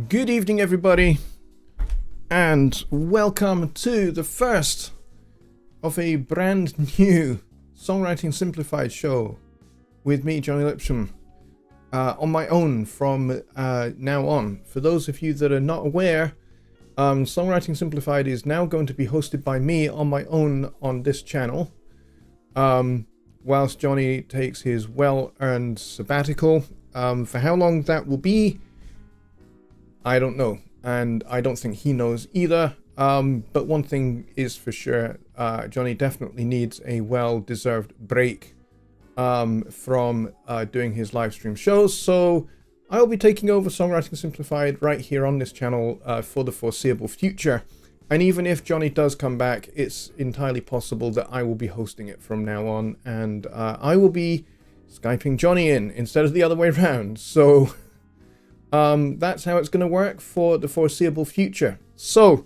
Good evening, everybody, and welcome to the first of a brand new Songwriting Simplified show with me, Jonny Lipsham, on my own from now on. For those of you that are not aware, Songwriting Simplified is now going to be hosted by me on my own on this channel, whilst Jonny takes his well-earned sabbatical. For how long that will be, I don't know, and I don't think he knows either. But one thing is for sure, Jonny definitely needs a well-deserved break from doing his live stream shows. So I'll be taking over Songwriting Simplified right here on this channel for the foreseeable future. And even if Jonny does come back, it's entirely possible that I will be hosting it from now on, and I will be Skyping Jonny in instead of the other way around. So that's how it's going to work for the foreseeable future. So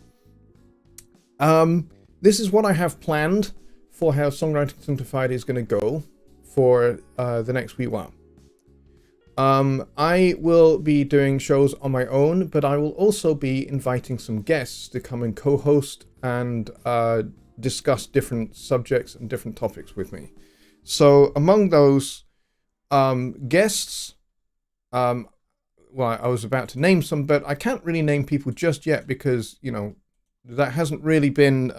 this is what I have planned for how Songwriting Simplified is going to go for the next wee while. I will be doing shows on my own, but I will also be inviting some guests to come and co-host and discuss different subjects and different topics with me. So among those guests, well, I was about to name some, but I can't really name people just yet because, you know, that hasn't really been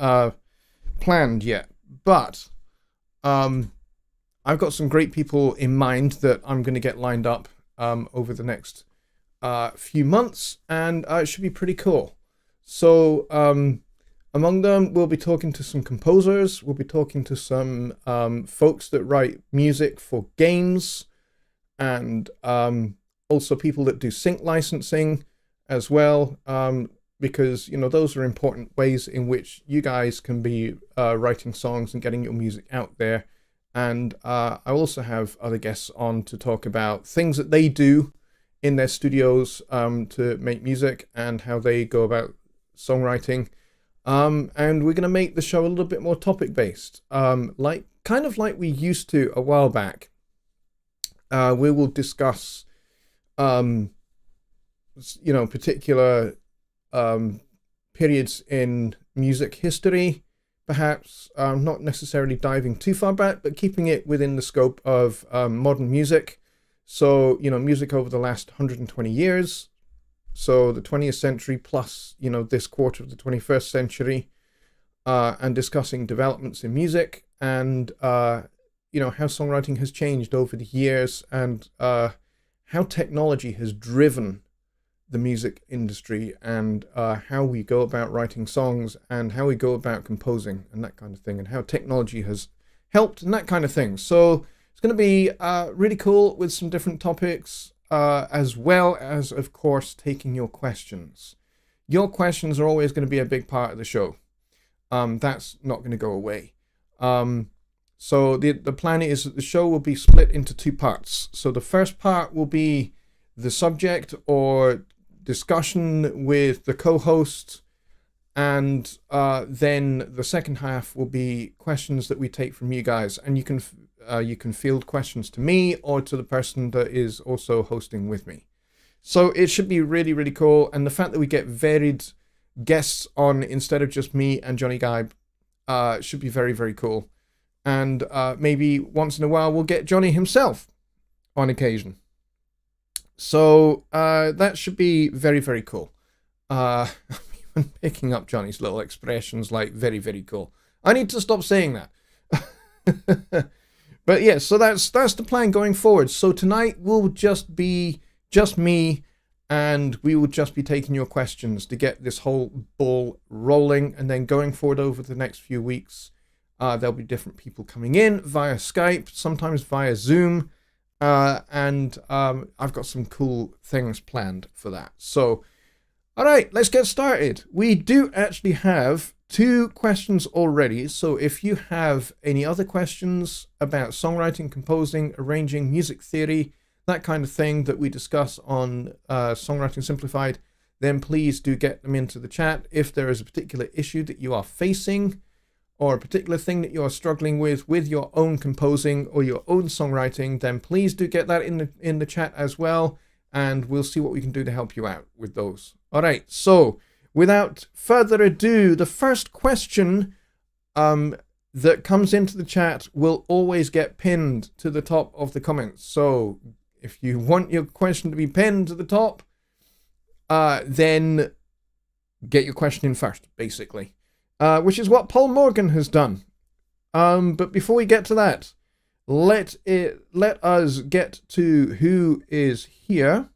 planned yet. But I've got some great people in mind that I'm going to get lined up over the next few months, and it should be pretty cool. So among them, we'll be talking to some composers, we'll be talking to some folks that write music for games, and also people that do sync licensing as well, because, you know, those are important ways in which you guys can be writing songs and getting your music out there. And I also have other guests on to talk about things that they do in their studios to make music and how they go about songwriting. And we're going to make the show a little bit more topic-based, kind of like we used to a while back. We will discuss, you know, particular periods in music history, perhaps not necessarily diving too far back, but keeping it within the scope of modern music. So, you know, music over the last 120 years. So the 20th century plus, you know, this quarter of the 21st century, and discussing developments in music and, you know, how songwriting has changed over the years, and how technology has driven the music industry, and how we go about writing songs and how we go about composing and that kind of thing, and how technology has helped and that kind of thing. So it's going to be really cool with some different topics, as well as, of course, taking your questions. Your questions are always going to be a big part of the show. That's not going to go away. So the plan is that the show will be split into two parts. So the first part will be the subject or discussion with the co-host, and then the second half will be questions that we take from you guys, and you can field questions to me or to the person that is also hosting with me. So it should be really, really cool, and the fact that we get varied guests on instead of just me and Jonny Guy should be very, very cool. And maybe once in a while we'll get Jonny himself on occasion. So that should be very, very cool. I'm even picking up Jonny's little expressions like very, very cool. I need to stop saying that. But yeah, so that's the plan going forward. So tonight will just be just me, and we will just be taking your questions to get this whole ball rolling. And then going forward over the next few weeks, there'll be different people coming in via Skype, sometimes via Zoom. And I've got some cool things planned for that. So, all right, let's get started. We do actually have 2 questions already. So if you have any other questions about songwriting, composing, arranging, music theory, that kind of thing that we discuss on Songwriting Simplified, then please do get them into the chat. If there is a particular issue that you are facing, or a particular thing that you're struggling with your own composing or your own songwriting, then please do get that in the chat as well. and we'll see what we can do to help you out with those. All right, so without further ado, the first question that comes into the chat will always get pinned to the top of the comments. So if you want your question to be pinned to the top, then get your question in first, basically, which is what Paul Morgan has done. But before we get to that, let us get to who is here.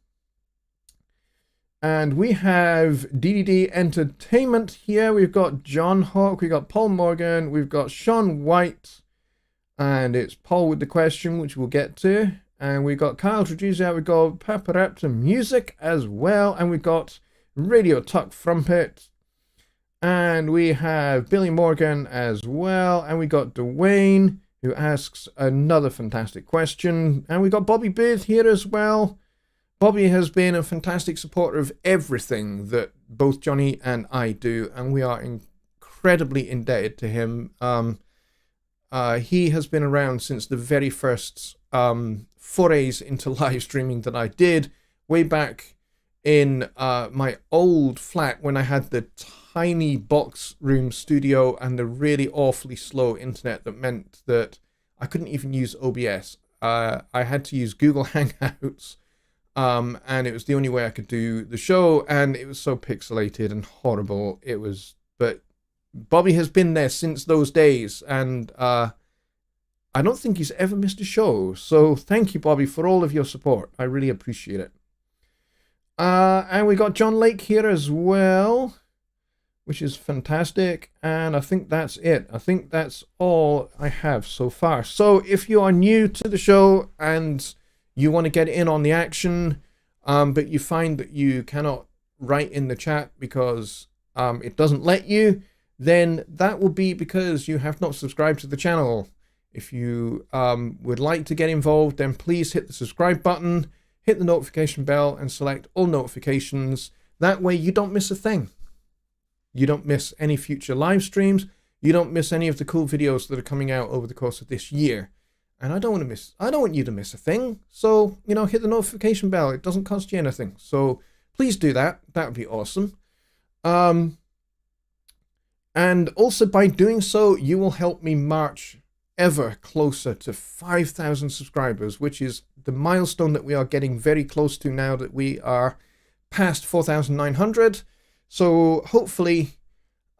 And we have DDD Entertainment here. We've got John Hawk, we've got Paul Morgan, we've got Sean White, and it's Paul with the question, which we'll get to. And we've got Kyle Trujillo, we've got Paparaptor Music as well, and we've got Radio Tuck Frumpet, and we have Billy Morgan as well, and we got Dwayne, who asks another fantastic question, and we got Bobby Booth here as well. Bobby has been a fantastic supporter of everything that both Jonny and I do, and we are incredibly indebted to him. He has been around since the very first forays into live streaming that I did way back in my old flat when I had the tiny box room studio and the really awfully slow internet that meant that I couldn't even use OBS. I had to use Google Hangouts. And it was the only way I could do the show, and it was so pixelated and horrible. But Bobby has been there since those days, and I don't think he's ever missed a show. So thank you, Bobby, for all of your support. I really appreciate it. And we got John Lake here as well, which is fantastic. And I think that's it. I think that's all I have so far. So if you are new to the show and you want to get in on the action, but you find that you cannot write in the chat because it doesn't let you, then that will be because you have not subscribed to the channel. If you would like to get involved, then please hit the subscribe button, hit the notification bell, and select all notifications. That way you don't miss a thing. You don't miss any future live streams. You don't miss any of the cool videos that are coming out over the course of this year. And I don't want you to miss a thing. So, hit the notification bell. It doesn't cost you anything. So please do that. That would be awesome. And also by doing so, you will help me march ever closer to 5,000 subscribers, which is the milestone that we are getting very close to now that we are past 4,900. So hopefully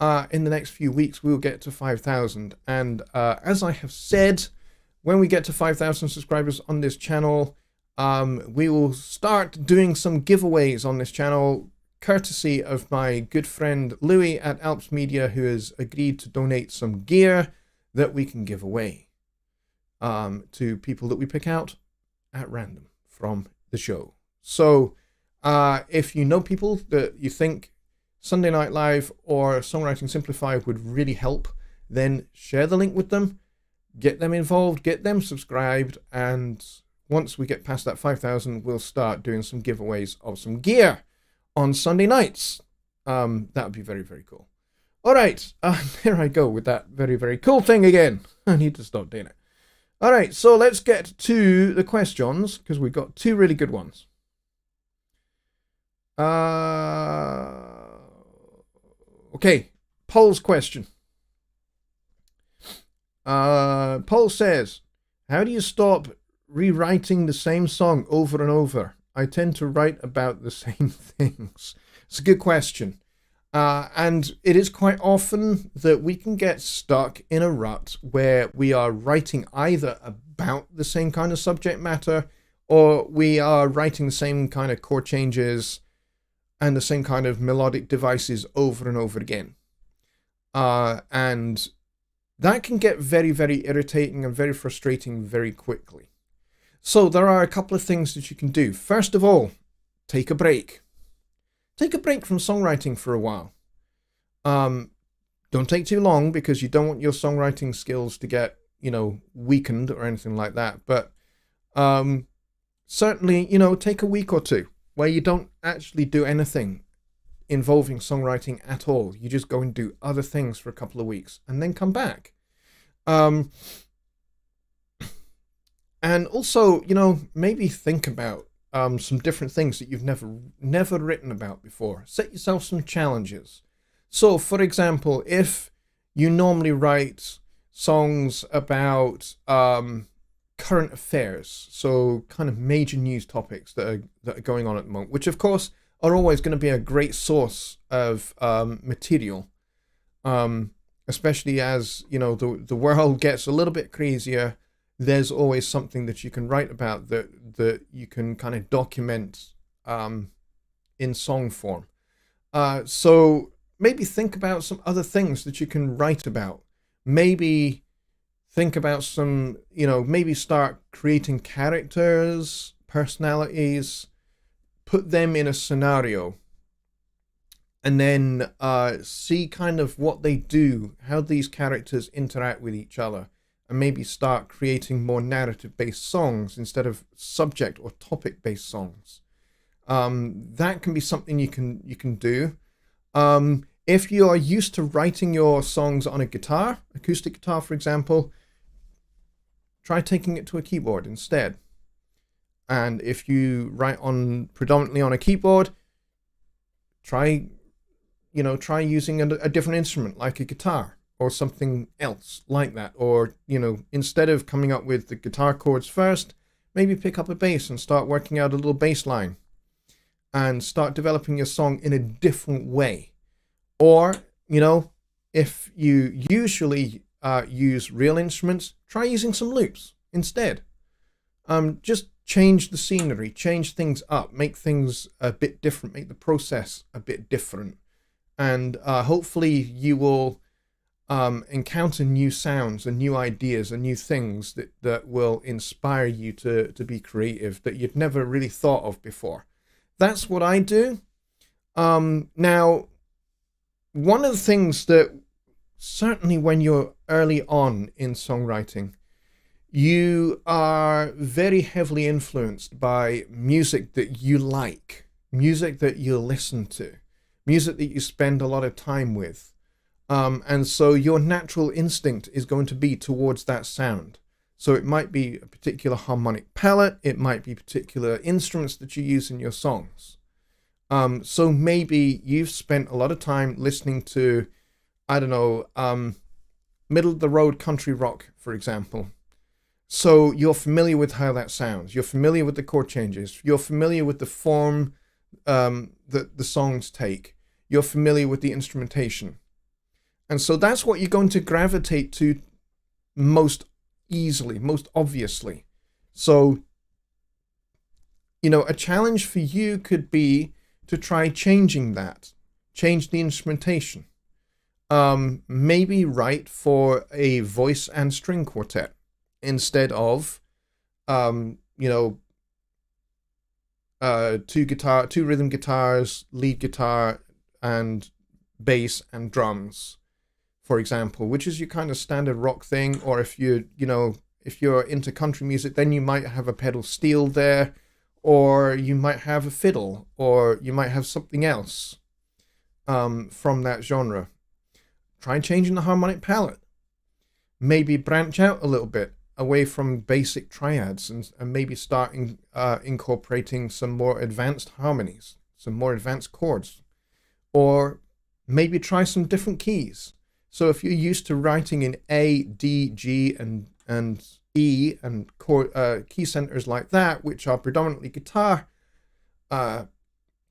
in the next few weeks, we'll get to 5,000. And as I have said, when we get to 5,000 subscribers on this channel, we will start doing some giveaways on this channel, courtesy of my good friend Louis at Alps Media, who has agreed to donate some gear that we can give away to people that we pick out at random from the show. So if you know people that you think Sunday Night Live or Songwriting Simplified would really help, then share the link with them. Get them involved, get them subscribed, and once we get past that 5,000, we'll start doing some giveaways of some gear on Sunday nights. That would be very, very cool. All right, there I go with that very, very cool thing again. I need to stop doing it. All right, so let's get to the questions, because we've got two really good ones. Okay, Paul's question. Paul says, how do you stop rewriting the same song over and over? I tend to write about the same things. It's a good question. And it is quite often that we can get stuck in a rut where we are writing either about the same kind of subject matter, or we are writing the same kind of chord changes and the same kind of melodic devices over and over again. And that can get very, very irritating and very frustrating very quickly. So there are a couple of things that you can do. First of all, take a break. Take a break from songwriting for a while. Don't take too long, because you don't want your songwriting skills to get, weakened or anything like that. But certainly, take a week or two where you don't actually do anything involving songwriting at all. You just go and do other things for a couple of weeks and then come back. And also, maybe think about some different things that you've never written about before. Set yourself some challenges. So, for example, if you normally write songs about current affairs, so kind of major news topics that are going on at the moment, which of course are always going to be a great source of material, especially as the world gets a little bit crazier. There's always something that you can write about that you can kind of document in song form. So maybe think about some other things that you can write about. Maybe think about some, maybe start creating characters, personalities, put them in a scenario, and then see kind of what they do, how these characters interact with each other, and maybe start creating more narrative-based songs instead of subject or topic-based songs. That can be something you can do. If you are used to writing your songs on a guitar, acoustic guitar, for example, try taking it to a keyboard instead. And if you write predominantly on a keyboard, try using a different instrument like a guitar or something else like that. Or, instead of coming up with the guitar chords first, maybe pick up a bass and start working out a little bass line and start developing your song in a different way. Or, if you usually use real instruments, try using some loops instead. Just change the scenery, change things up, make things a bit different, make the process a bit different. And hopefully you will encounter new sounds and new ideas and new things that will inspire you to be creative that you'd never really thought of before. That's what I do. Now, one of the things that certainly when you're early on in songwriting, you are very heavily influenced by music that you like, music that you listen to, music that you spend a lot of time with. And so your natural instinct is going to be towards that sound. So it might be a particular harmonic palette, it might be particular instruments that you use in your songs. So maybe you've spent a lot of time listening to, I don't know, middle of the road country rock, for example. So you're familiar with how that sounds. You're familiar with the chord changes. You're familiar with the form that the songs take. You're familiar with the instrumentation. And so that's what you're going to gravitate to most easily, most obviously. So, a challenge for you could be to try changing that, change the instrumentation. Maybe write for a voice and string quartet instead of, two rhythm guitars, lead guitar, and bass and drums, for example, which is your kind of standard rock thing. Or if you're into country music, then you might have a pedal steel there, or you might have a fiddle, or you might have something else from that genre. Try changing the harmonic palette. Maybe branch out a little bit away from basic triads and maybe start incorporating some more advanced harmonies, some more advanced chords. Or maybe try some different keys. So if you're used to writing in A, D, G, and E, and key centers like that, which are predominantly guitar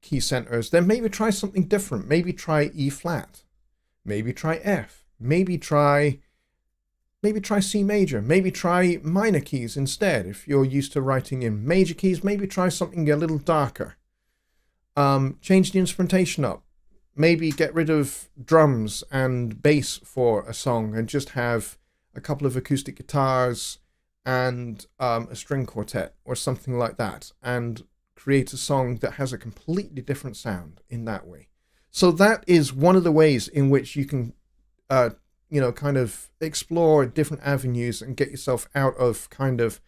key centers, then maybe try something different. Maybe try E flat. Maybe try F. Maybe try C major. Maybe try minor keys instead. If you're used to writing in major keys, maybe try something a little darker. Change the instrumentation up. Maybe get rid of drums and bass for a song and just have a couple of acoustic guitars and a string quartet or something like that, and create a song that has a completely different sound in that way. So that is one of the ways in which you can, kind of explore different avenues and get yourself out of kind of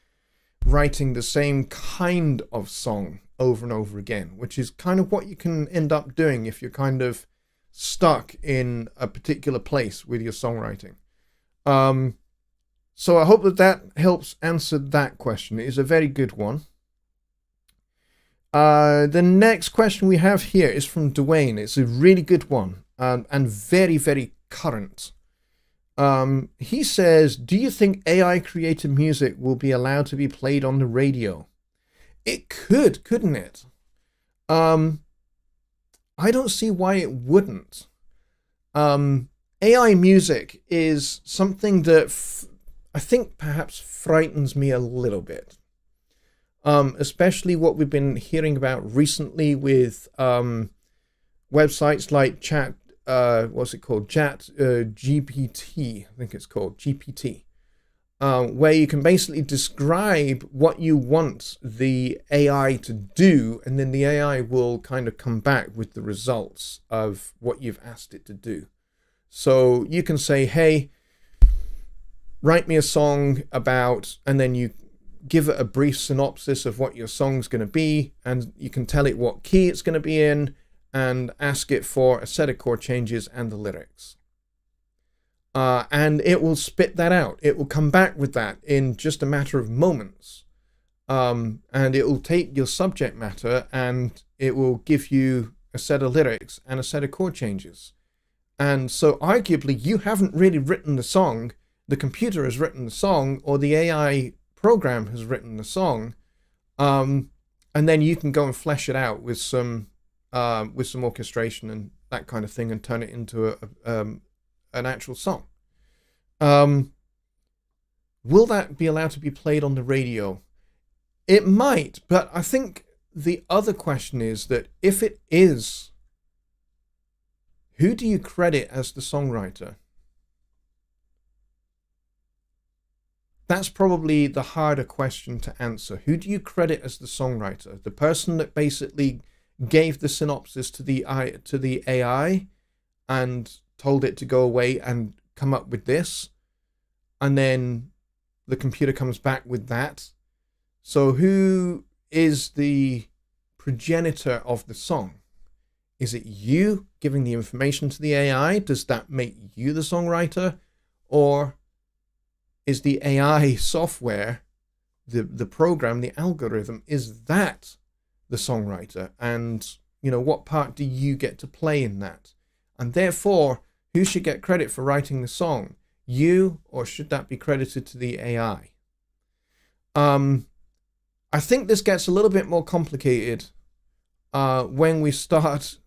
writing the same kind of song over and over again, which is kind of what you can end up doing if you're kind of stuck in a particular place with your songwriting. So I hope that helps answer that question. It is a very good one. The next question we have here is from Dwayne. It's a really good one, and very, very current. He says, do you think AI created music will be allowed to be played on the radio? It could, couldn't it? I don't see why it wouldn't. AI music is something that I think perhaps frightens me a little bit. Especially what we've been hearing about recently with websites like what's it called? GPT, I think it's called GPT, where you can basically describe what you want the AI to do, and then the AI will kind of come back with the results of what you've asked it to do. So you can say, hey, write me a song about, and then you give it a brief synopsis of what your song's going to be, and you can tell it what key it's going to be in, and ask it for a set of chord changes and the lyrics. And it will spit that out. It will come back with that in just a matter of moments. And it will take your subject matter and it will give you a set of lyrics and a set of chord changes. And so arguably you haven't really written the song. The computer has written the song, or the AI program has written the song. And then you can go and flesh it out with some orchestration and that kind of thing, and turn it into an actual song. Will that be allowed to be played on the radio? It might, but I think the other question is that if it is, who do you credit as the songwriter? That's probably the harder question to answer. Who do you credit as the songwriter? The person that basically gave the synopsis to the AI and told it to go away and come up with this, and then the computer comes back with that. So who is the progenitor of the song? Is it you giving the information to the AI? Does that make you the songwriter? Or is the AI software, the program, the algorithm, is that the songwriter? And, what part do you get to play in that? And therefore, who should get credit for writing the song? You, or should that be credited to the AI? I think this gets a little bit more complicated when we start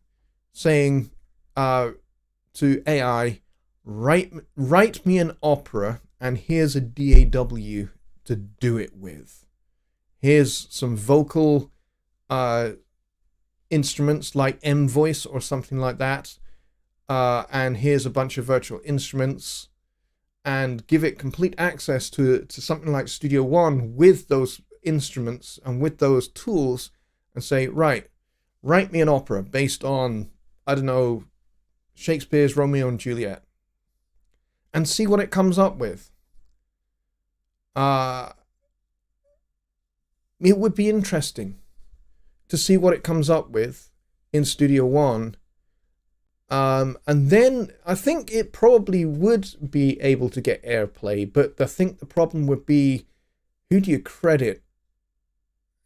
saying to AI, write me an opera, and here's a DAW to do it with. Here's some vocal instruments like M-Voice or something like that. And here's a bunch of virtual instruments, and give it complete access to something like Studio One with those instruments and with those tools, and say, right, write me an opera based on, I don't know, Shakespeare's Romeo and Juliet, and see what it comes up with. It would be interesting to see what it comes up with in Studio One. And then I think it probably would be able to get airplay, but I think the problem would be, who do you credit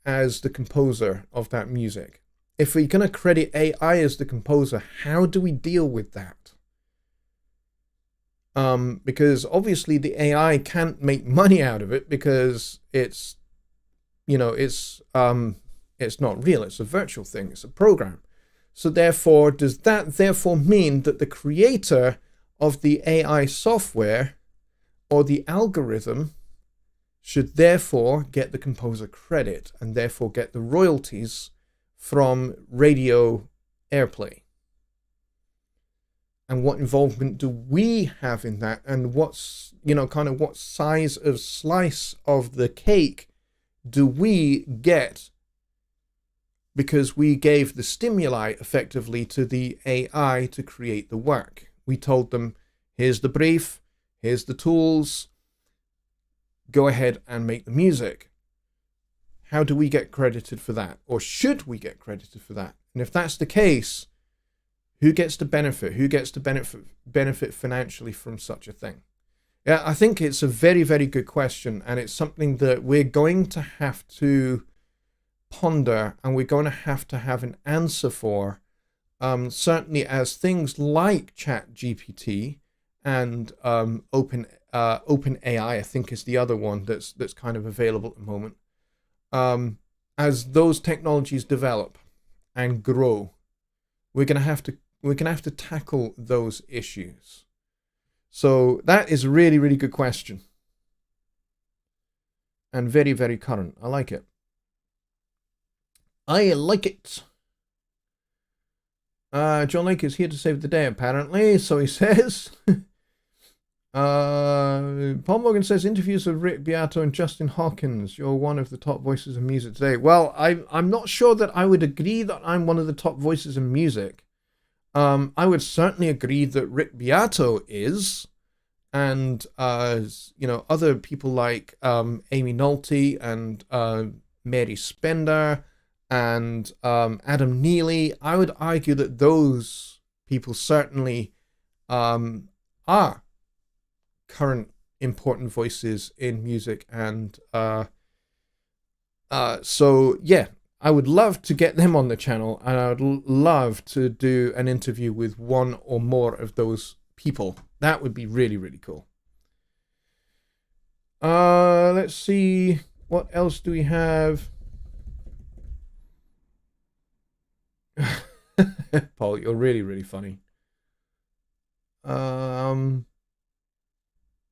as the composer of that music? If we're going to credit AI as the composer, how do we deal with that? Because obviously the AI can't make money out of it, because it's not real. It's a virtual thing. It's a program. So therefore, does that therefore mean that the creator of the AI software or the algorithm should therefore get the composer credit and therefore get the royalties from radio airplay? And what involvement do we have in that? And what's, what size of slice of the cake do we get, because we gave the stimuli effectively to the AI to create the work? We told them, here's the brief, here's the tools, go ahead and make the music. How do we get credited for that? Or should we get credited for that? And if that's the case, who gets to benefit? Who gets to benefit financially from such a thing? Yeah, I think it's a very, very good question, and it's something that we're going to have to ponder and we're going to have an answer for, certainly as things like ChatGPT and OpenAI, I think is the other one that's kind of available at the moment. As those technologies develop and grow, we're gonna have to tackle those issues. So that is a really, really good question. And very, very current. I like it. I like it. John Lake is here to save the day, apparently, so he says. Paul Morgan says, interviews of Rick Beato and Justin Hawkins. You're one of the top voices of music today. Well, I'm not sure that I would agree that I'm one of the top voices in music. I would certainly agree that Rick Beato is. And, other people like Amy Nolte and Mary Spender and Adam Neely, I would argue that those people certainly are current important voices in music. And so, yeah, I would love to get them on the channel, and I would love to do an interview with one or more of those people. That would be really, really cool. Let's see. What else do we have? Paul, you're really, really funny.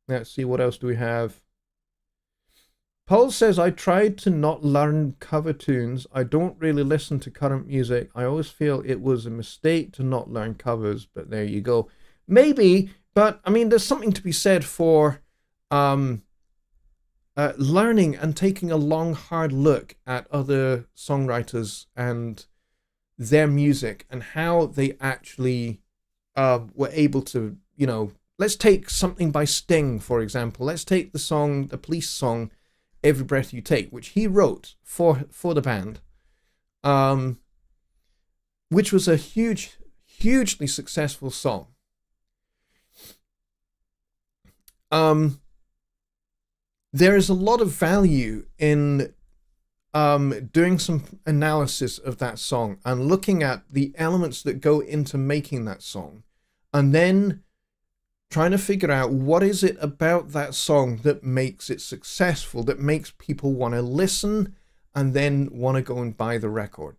Let's see. What else do we have? Paul says, I tried to not learn cover tunes. I don't really listen to current music. I always feel it was a mistake to not learn covers, but there you go. Maybe, but I mean, there's something to be said for learning and taking a long, hard look at other songwriters and their music and how they actually were able to, let's take something by Sting, for example. Let's take the song, the Police song, Every Breath You Take, which he wrote for the band, which was a hugely successful song. There is a lot of value in doing some analysis of that song and looking at the elements that go into making that song, and then trying to figure out what is it about that song that makes it successful, that makes people want to listen and then want to go and buy the record.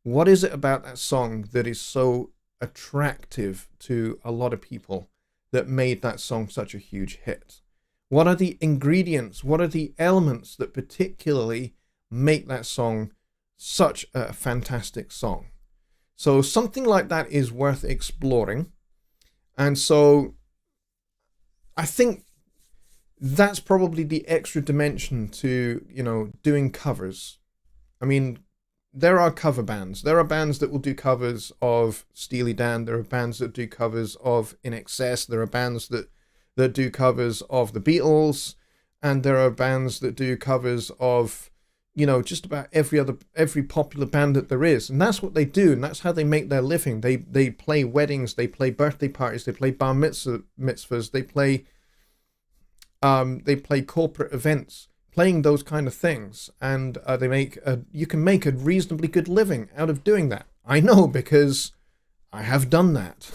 What is it about that song that is so attractive to a lot of people that made that song such a huge hit? What are the ingredients? What are the elements that particularly make that song such a fantastic song? So something like that is worth exploring. And so I think that's probably the extra dimension to, doing covers. I mean, there are cover bands. There are bands that will do covers of Steely Dan. There are bands that do covers of In Excess. There are bands that do covers of the Beatles. And there are bands that do covers of, just about every popular band that there is. And that's what they do. And that's how they make their living. They play weddings. They play birthday parties. They play bar mitzvahs. They play corporate events, playing those kind of things. And you can make a reasonably good living out of doing that. I know, because I have done that.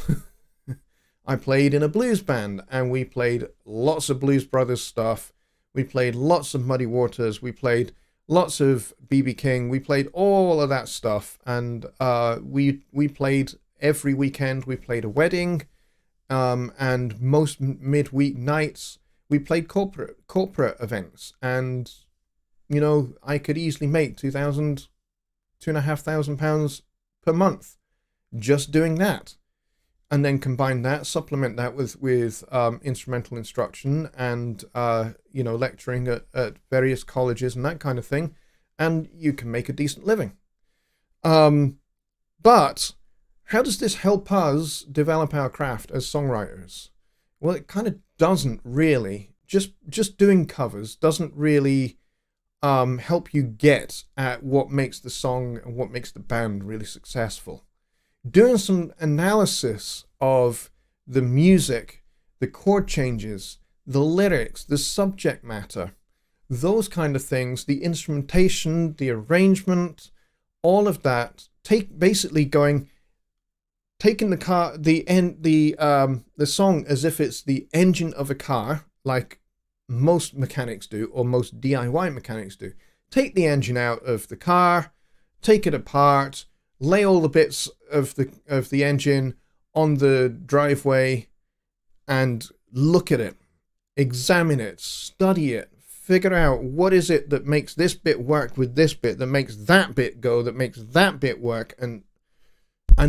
I played in a blues band, and we played lots of Blues Brothers stuff. We played lots of Muddy Waters. We played lots of B.B. King. We played all of that stuff. And we played every weekend. We played a wedding. And most midweek nights, we played corporate events. And, I could easily make £2,500 per month just doing that. And then combine that, supplement that with instrumental instruction and, lecturing at various colleges and that kind of thing. And you can make a decent living. But how does this help us develop our craft as songwriters? Well, it kind of doesn't really. Just doing covers doesn't really help you get at what makes the song and what makes the band really successful. Doing some analysis of the music, the chord changes, the lyrics, the subject matter, those kind of things, the instrumentation, the arrangement, all of that, taking the song as if it's the engine of a car, like most mechanics do, or most DIY mechanics do. Take the engine out of the car, take it apart, lay all the bits of the engine on the driveway, and look at it, examine it, study it, figure out what is it that makes this bit work with this bit, that makes that bit go, that makes that bit work, and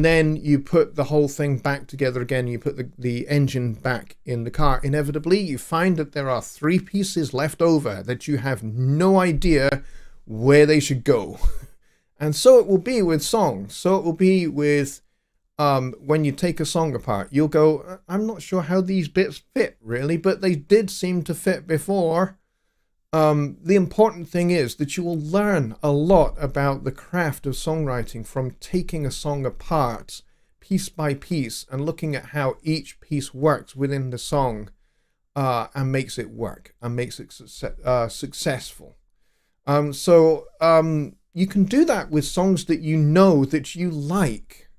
then you put the whole thing back together again. You put the engine back in the car. Inevitably, you find that there are 3 pieces left over that you have no idea where they should go. And so it will be with songs. So it will be with when you take a song apart. You'll go, I'm not sure how these bits fit really, but they did seem to fit before. The important thing is that you will learn a lot about the craft of songwriting from taking a song apart piece by piece and looking at how each piece works within the song and makes it work and makes it successful. You can do that with songs that you know that you like,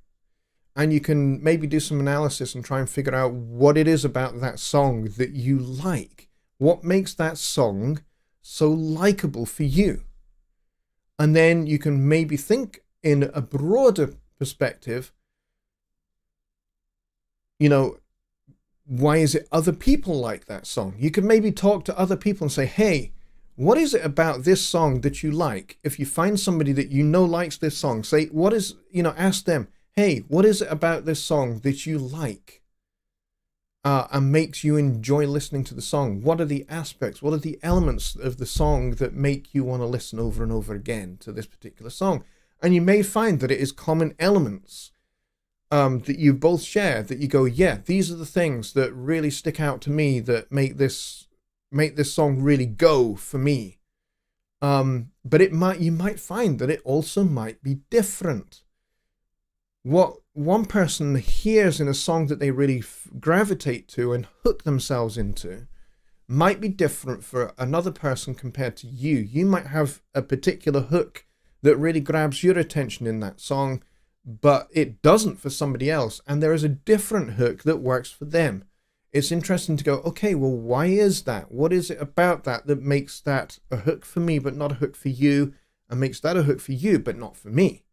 and you can maybe do some analysis and try and figure out what it is about that song that you like. What makes that song so likable for you? And then you can maybe think in a broader perspective, why is it other people like that song? You could maybe talk to other people and say, hey, what is it about this song that you like? If you find somebody that you know likes this song, say, ask them, hey, what is it about this song that you like? And makes you enjoy listening to the song? What are the aspects, what are the elements of the song that make you want to listen over and over again to this particular song? And you may find that it is common elements that you both share, that you go, yeah, these are the things that really stick out to me, that make this song really go for me. But you might find that it also might be different. What one person hears in a song that they really gravitate to and hook themselves into might be different for another person compared to you. You might have a particular hook that really grabs your attention in that song, but it doesn't for somebody else, and there is a different hook that works for them. It's interesting to go, okay, well, why is that? What is it about that makes that a hook for me but not a hook for you, and makes that a hook for you but not for me?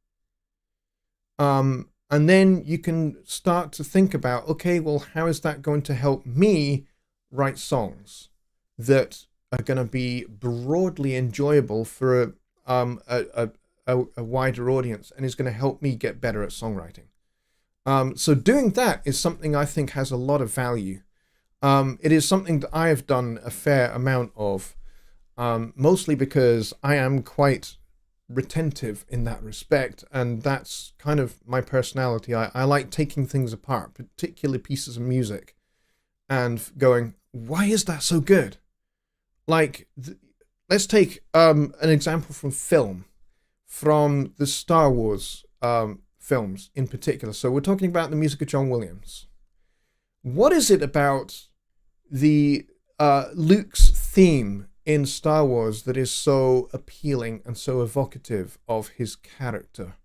And then you can start to think about, okay, well, how is that going to help me write songs that are going to be broadly enjoyable for a wider audience, and is going to help me get better at songwriting? So doing that is something I think has a lot of value. It is something that I have done a fair amount of, mostly because I am quite retentive in that respect, and that's kind of my personality. I like taking things apart, particularly pieces of music, and going, why is that so good? Like, let's take an example from film, from the Star Wars films in particular. So we're talking about the music of John Williams. What is it about the Luke's theme in Star Wars that is so appealing and so evocative of his character?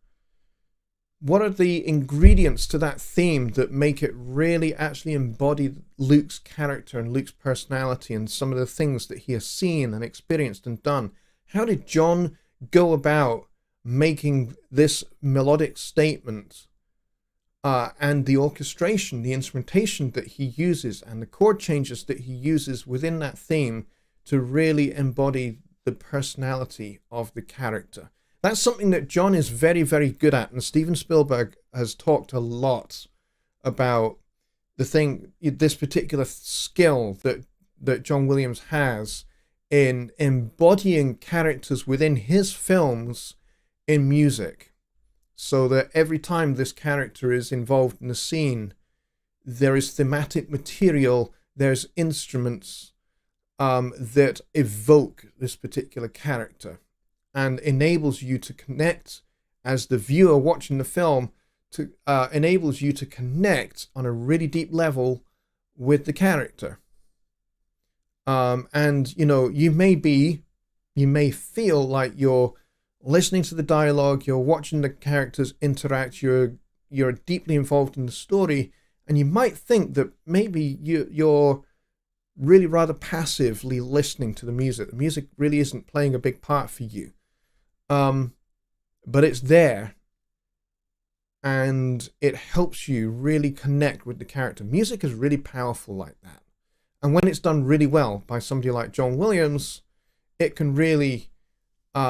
What are the ingredients to that theme that make it really actually embody Luke's character and Luke's personality and some of the things that he has seen and experienced and done? How did John go about making this melodic statement and the orchestration, the instrumentation that he uses and the chord changes that he uses within that theme to really embody the personality of the character? That's something that John is very, very good at, and Steven Spielberg has talked a lot about this particular skill that John Williams has in embodying characters within his films in music, so that every time this character is involved in a scene, there is thematic material, there's instruments that evoke this particular character, and enables you to connect as the viewer watching the film, enables you to connect on a really deep level with the character. And you may be You may feel like you're listening to the dialogue, you're watching the characters interact, you're deeply involved in the story, and you might think that maybe you're really rather passively listening to the music. The music really isn't playing a big part for you. But it's there, and it helps you really connect with the character. Music is really powerful like that. And when it's done really well by somebody like John Williams, it can really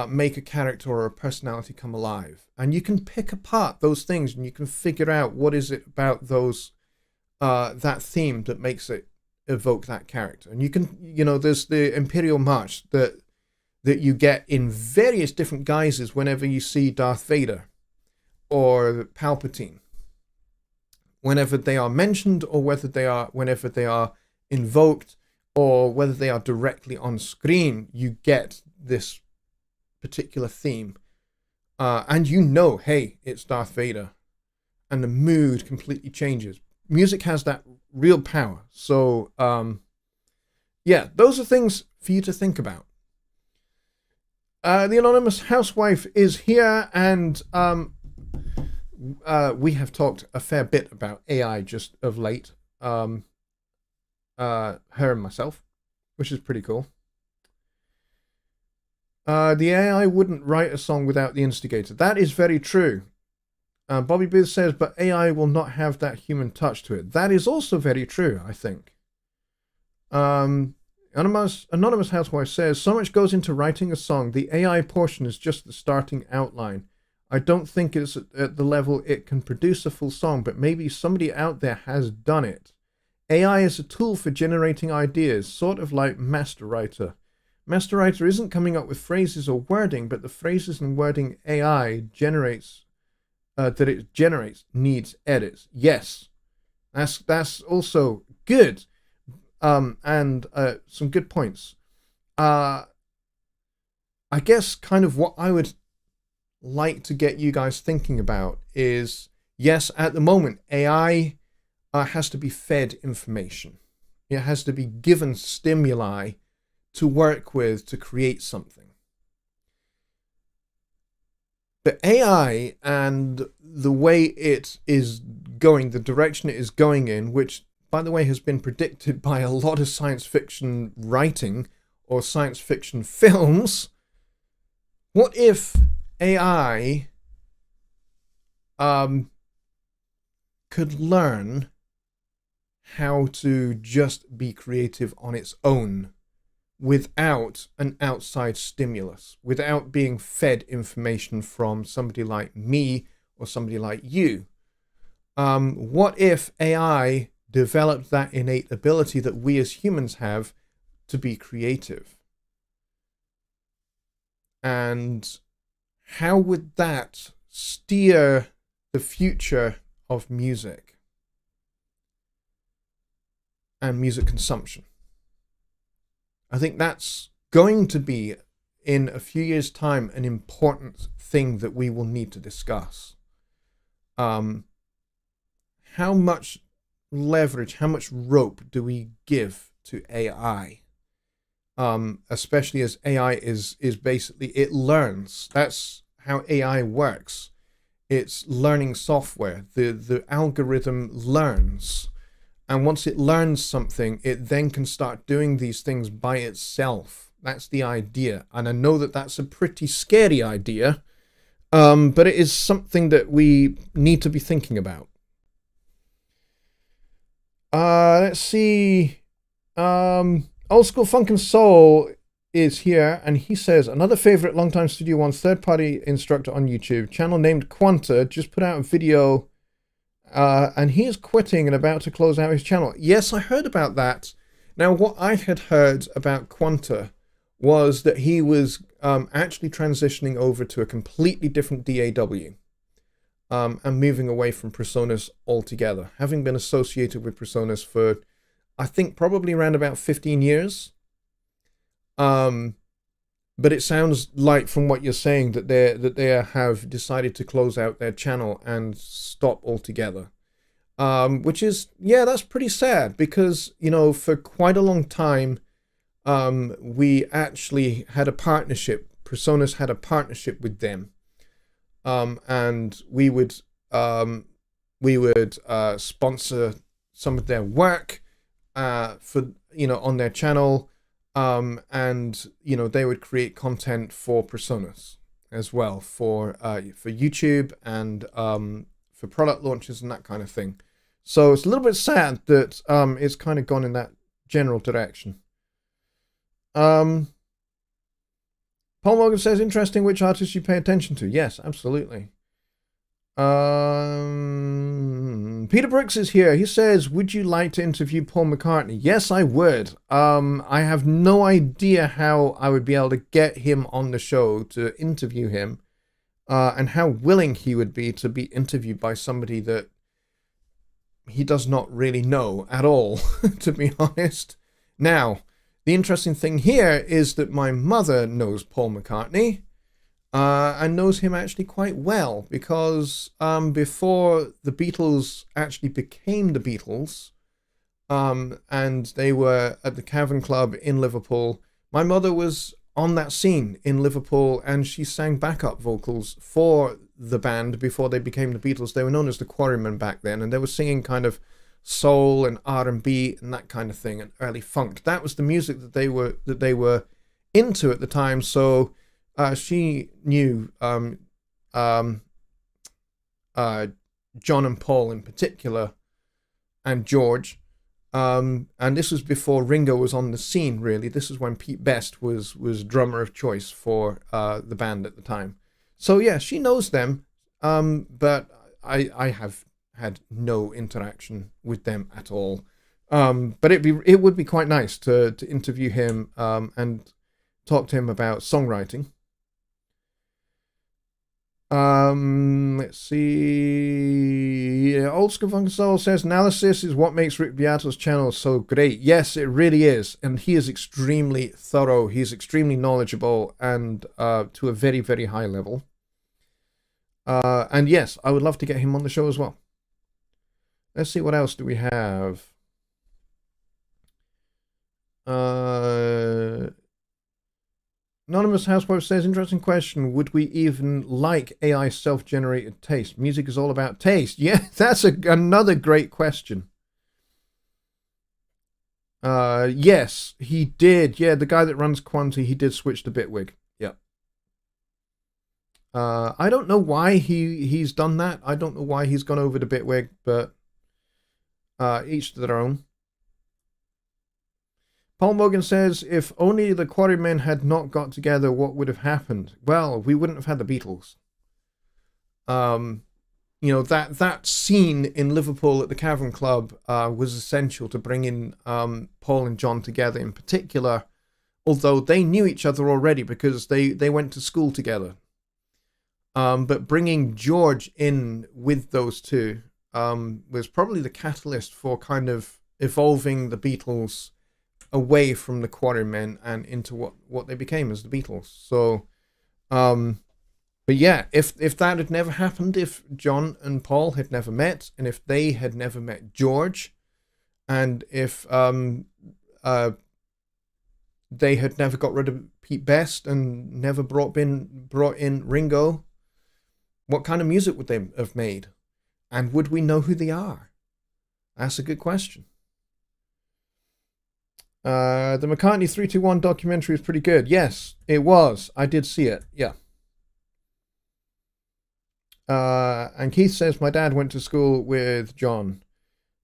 make a character or a personality come alive. And you can pick apart those things, and you can figure out what is it about those that theme that makes it evoke that character. And you can, there's the Imperial March that you get in various different guises whenever you see Darth Vader or Palpatine. Whenever they are mentioned, or whenever they are invoked, or whether they are directly on screen, you get this particular theme. And hey, it's Darth Vader. And the mood completely changes. Music has that real power. So, those are things for you to think about. The Anonymous Housewife is here, and we have talked a fair bit about AI just of late. Her and myself, which is pretty cool. The AI wouldn't write a song without the instigator. That is very true. Bobby Booth says, but AI will not have that human touch to it. That is also very true, I think. Anonymous Housewife says, so much goes into writing a song. The AI portion is just the starting outline. I don't think it's at the level it can produce a full song, but maybe somebody out there has done it. AI is a tool for generating ideas, sort of like Master Writer. Master Writer isn't coming up with phrases or wording, but the phrases and wording AI generates needs edits. Yes, that's also good, and some good points. I guess kind of what I would like to get you guys thinking about is, yes, at the moment, AI has to be fed information. It has to be given stimuli to work with to create something. But AI and the way it is going, the direction it is going in, which, by the way, has been predicted by a lot of science fiction writing or science fiction films, what if AI could learn how to just be creative on its own without an outside stimulus, without being fed information from somebody like me or somebody like you? What if AI developed that innate ability that we as humans have to be creative? And how would that steer the future of music and music consumption? I think that's going to be, in a few years' time, an important thing that we will need to discuss. How much leverage, how much rope do we give to AI? Especially as AI is basically, it learns. That's how AI works. It's learning software. The algorithm learns. And once it learns something, it then can start doing these things by itself. That's the idea. And I know that that's a pretty scary idea, but it is something that we need to be thinking about. Let's see. Old School Funk and Soul is here, and he says, another favorite longtime Studio One third-party instructor on YouTube, channel named Quanta, just put out a video, and he is quitting and about to close out his channel. Yes, I heard about that. Now, what I had heard about Quanta was that he was actually transitioning over to a completely different DAW, and moving away from Presonus altogether, having been associated with Presonus for, I think, probably around about 15 years. But it sounds like, from what you're saying, that they have decided to close out their channel and stop altogether. Which is, yeah, that's pretty sad, because, for quite a long time, we actually had a partnership. Personas had a partnership with them, and we would sponsor some of their work for on their channel, and they would create content for Personas as well for YouTube and for product launches and that kind of thing. So it's a little bit sad that it's kind of gone in that general direction. Paul Morgan says, interesting which artists you pay attention to. Yes, absolutely. Peter Brooks is here. He says, would you like to interview Paul McCartney? Yes, I would. I have no idea how I would be able to get him on the show to interview him, and how willing he would be to be interviewed by somebody that he does not really know at all, to be honest. Now, the interesting thing here is that my mother knows Paul McCartney, and knows him actually quite well, because before the Beatles actually became the Beatles, and they were at the Cavern Club in Liverpool, my mother was on that scene in Liverpool, and she sang backup vocals for the band before they became the Beatles. They were known as the Quarrymen back then, and they were singing kind of soul and R&B and that kind of thing, and early funk. That was the music that they were into at the time. So she knew John and Paul in particular, and George. And this was before Ringo was on the scene, really. This is when Pete Best was drummer of choice for the band at the time. So yeah, she knows them, but I have had no interaction with them at all. But it would be quite nice to interview him and talk to him about songwriting. Let's see. Old School Funk Soul says, analysis is what makes Rick Beato's channel so great. Yes, it really is. And he is extremely thorough. He's extremely knowledgeable, and to a very, very high level. And yes, I would love to get him on the show as well. Let's see, what else do we have? Anonymous Housewife says, interesting question. Would we even like AI self-generated taste? Music is all about taste. Yeah, that's another great question. Yes, he did. Yeah, the guy that runs Quanti, he did switch to Bitwig. Yeah. I don't know why he's done that. I don't know why he's gone over to Bitwig, but each to their own. Paul Morgan says, if only the Quarrymen had not got together, what would have happened? Well, we wouldn't have had the Beatles. That scene in Liverpool at the Cavern Club was essential to bringing Paul and John together in particular, although they knew each other already because they went to school together. But bringing George in with those two was probably the catalyst for kind of evolving the Beatles away from the Quarrymen and into what they became as the Beatles. So, but yeah, if that had never happened, if John and Paul had never met, and if they had never met George, and if they had never got rid of Pete Best and never brought in Ringo, what kind of music would they have made? And would we know who they are? That's a good question. The McCartney 321 documentary is pretty good. Yes, it was. I did see it. Yeah. And Keith says, my dad went to school with John.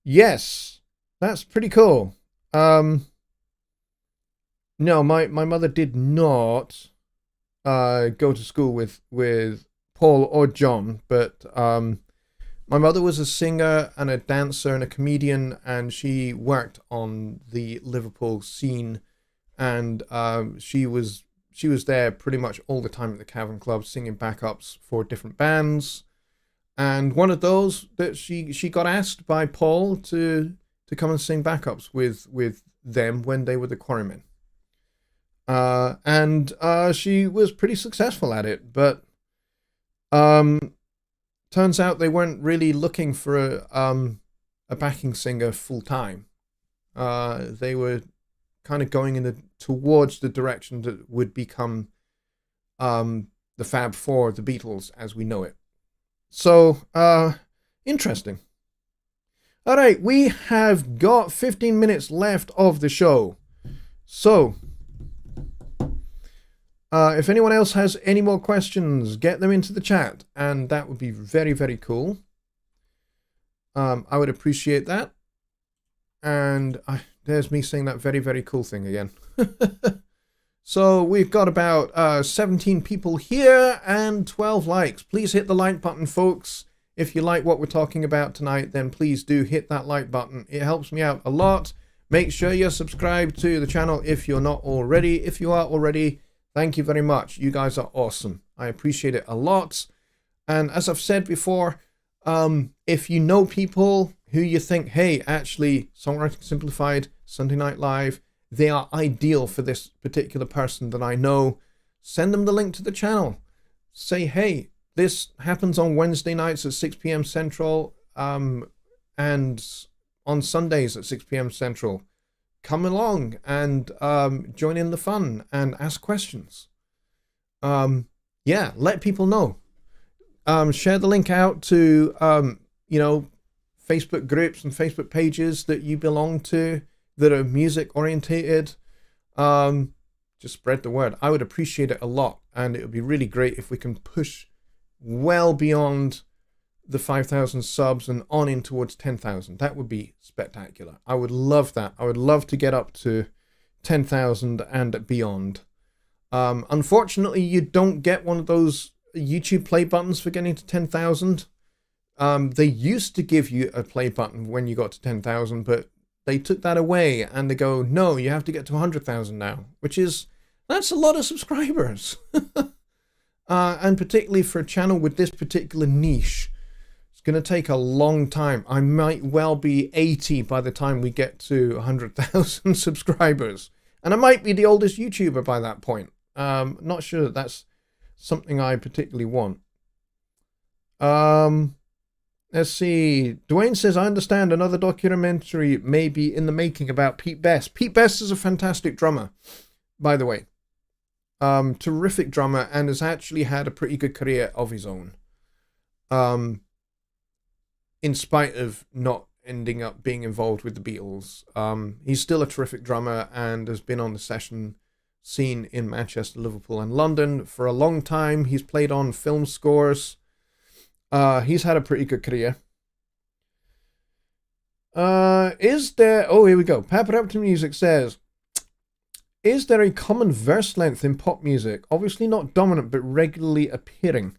Yes, that's pretty cool. No, my mother did not go to school with Paul or John, but my mother was a singer and a dancer and a comedian, and she worked on the Liverpool scene, and she was there pretty much all the time at the Cavern Club singing backups for different bands. And one of those that she got asked by Paul to come and sing backups with them when they were the Quarrymen. And she was pretty successful at it, but turns out they weren't really looking for a backing singer full time. They were kind of going towards the direction that would become the Fab Four, the Beatles as we know it. So, interesting. All right, we have got 15 minutes left of the show. So, if anyone else has any more questions, get them into the chat, and that would be very, very cool. I would appreciate that. And there's me saying that very, very cool thing again. So we've got about 17 people here and 12 likes. Please hit the like button, folks. If you like what we're talking about tonight, then please do hit that like button. It helps me out a lot. Make sure you're subscribed to the channel if you're not already. If you are already, thank you very much. You guys are awesome. I appreciate it a lot. And as I've said before, if you know people who you think, hey, actually, Songwriting Simplified, Sunday Night Live, they are ideal for this particular person that I know, send them the link to the channel. Say, hey, this happens on Wednesday nights at 6 p.m. Central and on Sundays at 6 p.m. Central. Come along and join in the fun and ask questions. Yeah, let people know. Share the link out to, Facebook groups and Facebook pages that you belong to that are music orientated. Just spread the word. I would appreciate it a lot, and it would be really great if we can push well beyond the 5,000 subs and on in towards 10,000. That would be spectacular. I would love that. I would love to get up to 10,000 and beyond. Unfortunately, you don't get one of those YouTube play buttons for getting to 10,000. They used to give you a play button when you got to 10,000, but they took that away and they go, no, you have to get to 100,000 now, that's a lot of subscribers. And particularly for a channel with this particular niche, it's going to take a long time. I might well be 80 by the time we get to 100,000 subscribers. And I might be the oldest YouTuber by that point. Not sure that that's something I particularly want. Let's see. Dwayne says, I understand another documentary may be in the making about Pete Best. Pete Best is a fantastic drummer, by the way. Terrific drummer, and has actually had a pretty good career of his own. In spite of not ending up being involved with the Beatles. He's still a terrific drummer and has been on the session scene in Manchester, Liverpool, and London for a long time. He's played on film scores. He's had a pretty good career. Is there... Oh, here we go. Paparaptor Music says, is there a common verse length in pop music? Obviously not dominant, but regularly appearing.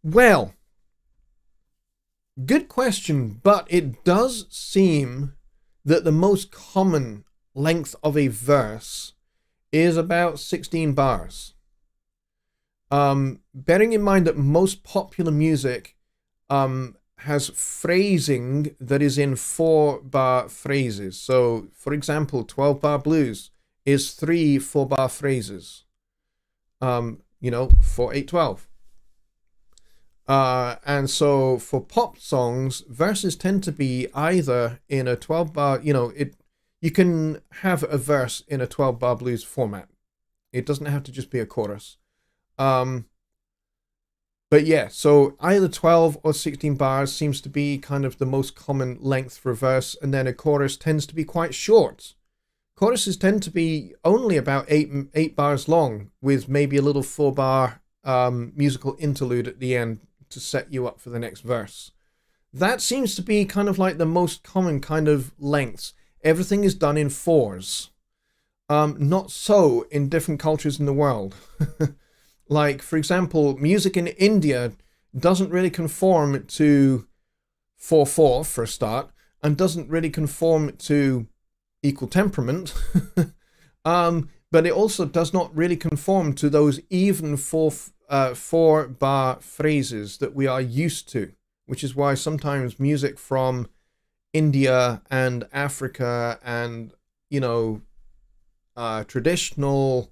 Well, good question, but it does seem that the most common length of a verse is about 16 bars. Bearing in mind that most popular music has phrasing that is in 4-bar phrases. So, for example, 12-bar blues is 3 4-bar phrases. 4, 8, 12. And so for pop songs, verses tend to be either in a 12-bar, you can have a verse in a 12-bar blues format. It doesn't have to just be a chorus. But yeah, so either 12 or 16 bars seems to be kind of the most common length for a verse, and then a chorus tends to be quite short. Choruses tend to be only about 8 bars long, with maybe a little 4-bar musical interlude at the end to set you up for the next verse. That seems to be kind of like the most common kind of lengths. Everything is done in 4s. Not so in different cultures in the world. Like, for example, music in India doesn't really conform to 4/4 for a start, and doesn't really conform to equal temperament. But it also does not really conform to those even 4-bar phrases that we are used to, which is why sometimes music from India and Africa and, traditional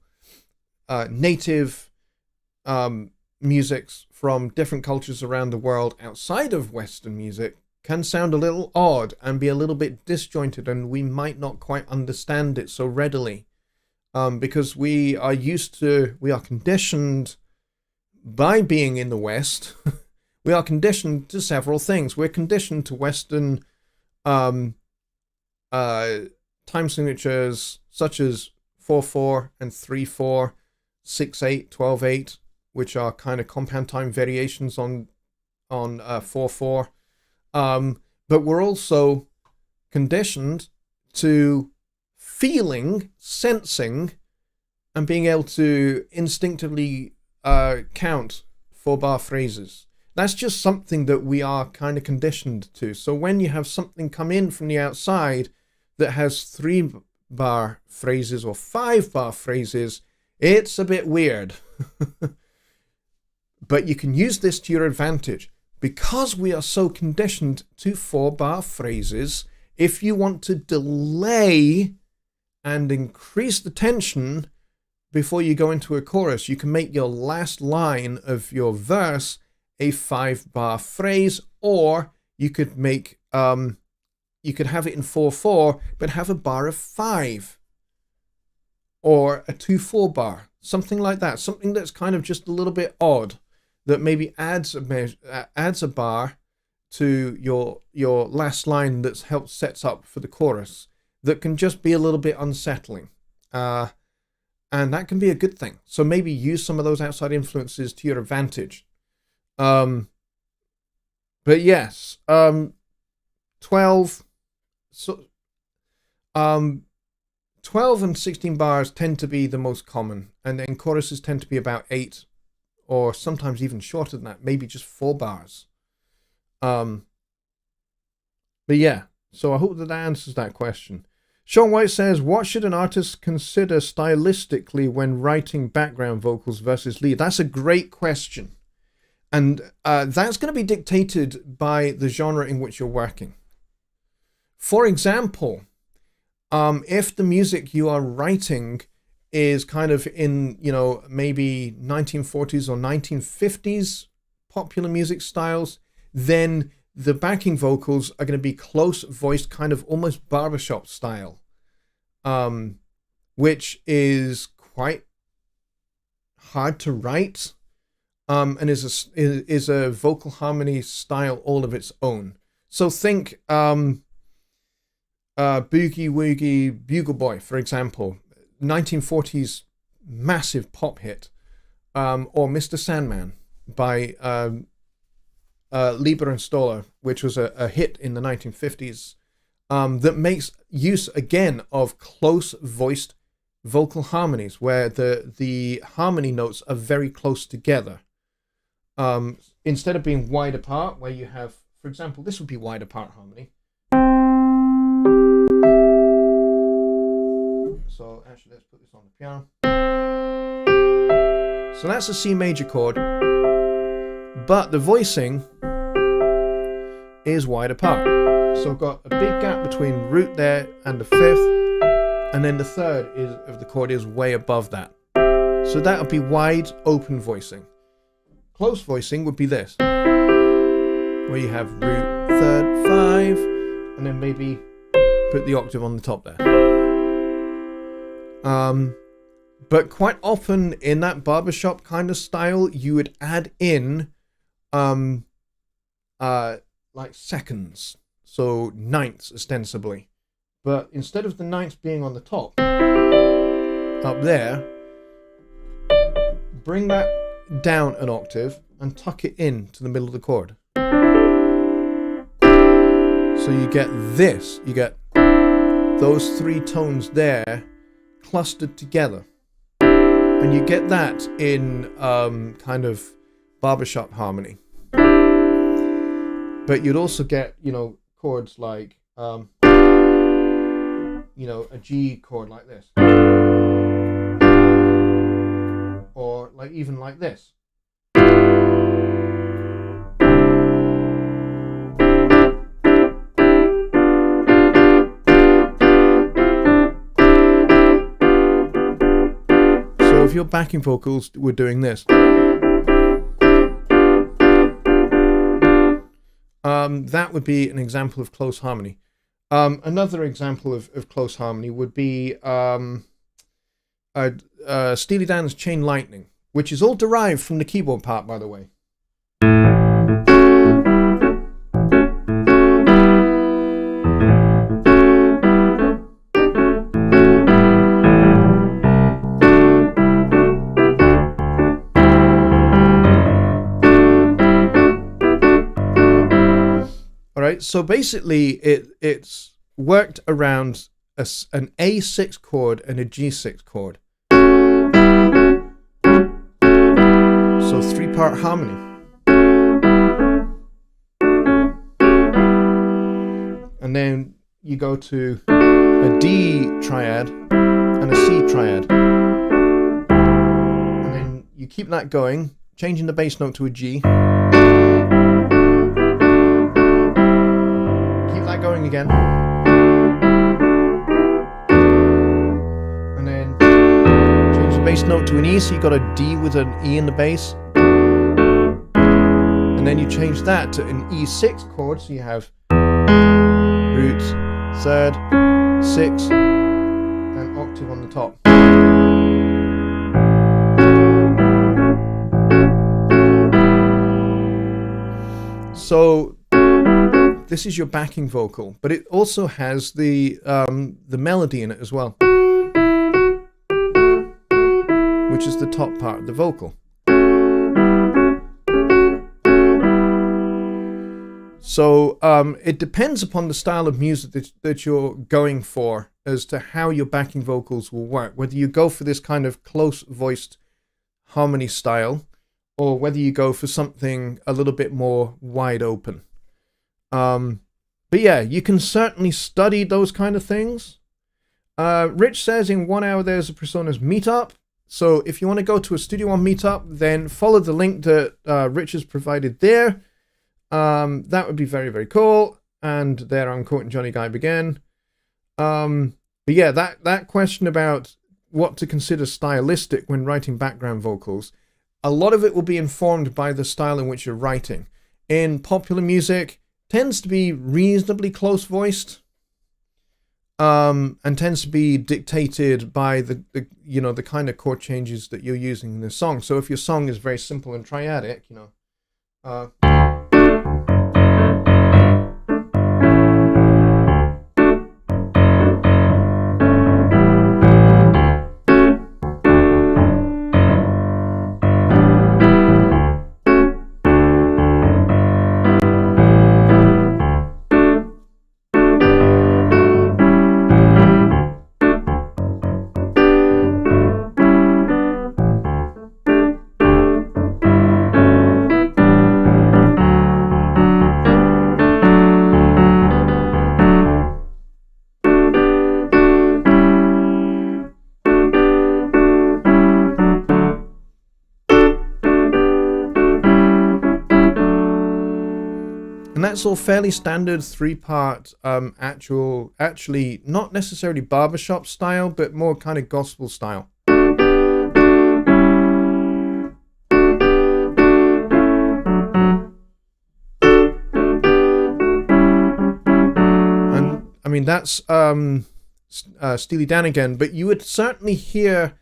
native musics from different cultures around the world outside of Western music can sound a little odd and be a little bit disjointed, and we might not quite understand it so readily, because we are conditioned by being in the West. We are conditioned to several things. We're conditioned to Western time signatures such as 4/4 and 3/4, 6/8, 12/8, which are kind of compound time variations on 4/4. But we're also conditioned to feeling, sensing, and being able to instinctively count 4-bar phrases. That's just something that we are kind of conditioned to. So when you have something come in from the outside that has 3-bar phrases or 5-bar phrases, it's a bit weird. But you can use this to your advantage. Because we are so conditioned to 4-bar phrases, if you want to delay and increase the tension before you go into a chorus, you can make your last line of your verse a 5-bar phrase, or you could make you could have it in 4/4 but have a bar of 5, or a 2/4 bar, something like that, something that's kind of just a little bit odd, that maybe adds a bar to your last line that's helped sets up for the chorus, that can just be a little bit unsettling, and that can be a good thing. So maybe use some of those outside influences to your advantage. But yes, 12 and 16 bars tend to be the most common, and then choruses tend to be about 8, or sometimes even shorter than that, maybe just 4 bars. But yeah, so I hope that answers that question. Sean White says, what should an artist consider stylistically when writing background vocals versus lead? That's a great question. And that's going to be dictated by the genre in which you're working. For example, if the music you are writing is kind of in, maybe 1940s or 1950s popular music styles, then the backing vocals are going to be close voiced, kind of almost barbershop style, which is quite hard to write, and is a vocal harmony style all of its own. So think Boogie Woogie Bugle Boy, for example, 1940s massive pop hit, or Mr. Sandman by Lieber and Stoller, which was a hit in the 1950s, that makes use again of close voiced vocal harmonies, where the harmony notes are very close together. Instead of being wide apart, where you have, for example, this would be wide apart harmony. So actually, let's put this on the piano. So that's a C major chord, but the voicing is wide apart. So I've got a big gap between root there and the 5th, and then the 3rd of the chord is way above that. So that would be wide open voicing. Close voicing would be this, where you have root, 3rd, 5, and then maybe put the octave on the top there. But quite often in that barbershop kind of style, you would add in like seconds, so ninths ostensibly. But instead of the ninths being on the top, up there, bring that down an octave and tuck it in to the middle of the chord. So you get this, you get those 3 tones there clustered together. And you get that in kind of barbershop harmony. But you'd also get, chords like, a G chord like this. Or like even like this. So if your backing vocals were doing this, that would be an example of close harmony. Another example of close harmony would be Steely Dan's Chain Lightning, which is all derived from the keyboard part, by the way. So basically, it's worked around an A6 chord and a G6 chord. So 3-part harmony. And then you go to a D triad and a C triad. And then you keep that going, changing the bass note to a G. Going again, and then change the bass note to an E, so you got a D with an E in the bass, and then you change that to an E6 chord, so you have root, third, 6, and octave on the top. So this is your backing vocal, but it also has the melody in it as well, which is the top part of the vocal. So it depends upon the style of music that you're going for as to how your backing vocals will work, whether you go for this kind of close-voiced harmony style or whether you go for something a little bit more wide open. But yeah, you can certainly study those kind of things. Rich says in 1 hour there's a Personas meetup. So if you want to go to a Studio One meetup, then follow the link that Rich has provided there. That would be very, very cool. And there I'm quoting Jonny Guibe again. But yeah, that question about what to consider stylistic when writing background vocals, a lot of it will be informed by the style in which you're writing. In popular music, tends to be reasonably close voiced, and tends to be dictated by the kind of chord changes that you're using in the song. So if your song is very simple and triadic, that's all fairly standard 3-part, actually not necessarily barbershop style, but more kind of gospel style. And I mean, that's Steely Dan again, but you would certainly hear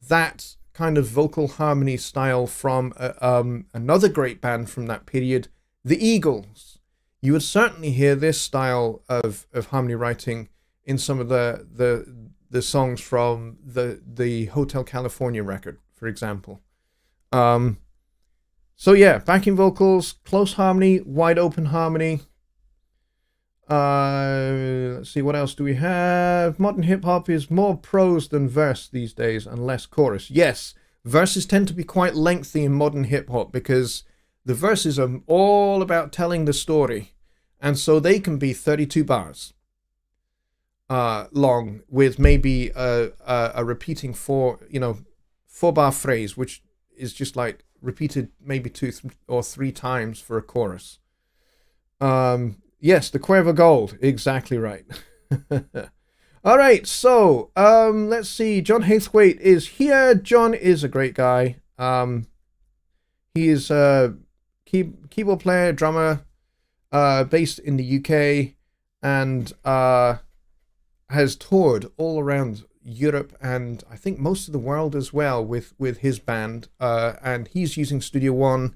that kind of vocal harmony style from another great band from that period, the Eagles. You would certainly hear this style of harmony writing in some of the songs from the Hotel California record, for example. So yeah, backing vocals, close harmony, wide open harmony. Let's see, what else do we have? Modern hip hop is more prose than verse these days and less chorus. Yes, verses tend to be quite lengthy in modern hip hop because the verses are all about telling the story. And so they can be 32 bars long with maybe a repeating 4-bar phrase, which is just like repeated maybe 2 or 3 times for a chorus. Yes, the Cuervo Gold. Exactly right. All right, so let's see. John Hathwaite is here. John is a great guy. He is a keyboard player, drummer. based in the UK, and has toured all around Europe and I think most of the world as well with his band. And he's using Studio One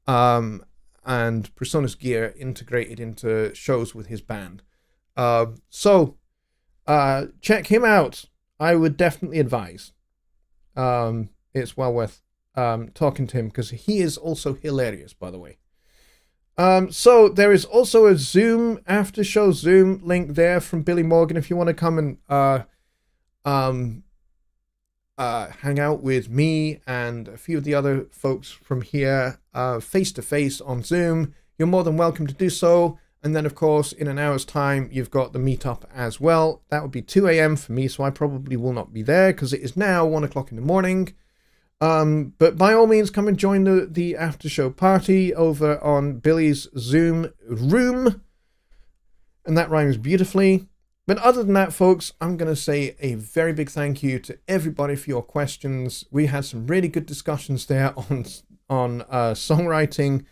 and Presonus gear integrated into shows with his band. So check him out. I would definitely advise. It's well worth talking to him because he is also hilarious, by the way. So there is also a Zoom after show Zoom link there from Billy Morgan if you want to come and hang out with me and a few of the other folks from here face to face on Zoom. You're more than welcome to do so. And then, of course, in an hour's time, you've got the meetup as well. That would be 2 a.m. for me, so I probably will not be there because it is now 1 o'clock in the morning. But by all means, come and join the after show party over on Billy's Zoom room. And that rhymes beautifully. But other than that, folks, I'm going to say a very big thank you to everybody for your questions. We had some really good discussions there on songwriting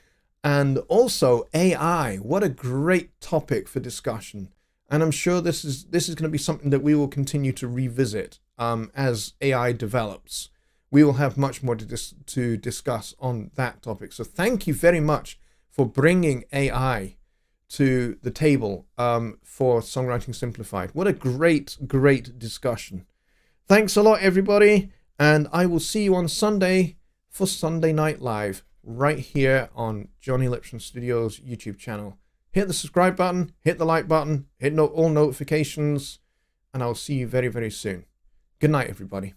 and also AI. What a great topic for discussion. And I'm sure this is going to be something that we will continue to revisit as AI develops. We will have much more to discuss on that topic. So thank you very much for bringing AI to the table for Songwriting Simplified. What a great, great discussion. Thanks a lot, everybody. And I will see you on Sunday for Sunday Night Live right here on Jonny Lipsham Studios YouTube channel. Hit the subscribe button, hit the like button, hit all notifications, and I'll see you very, very soon. Good night, everybody.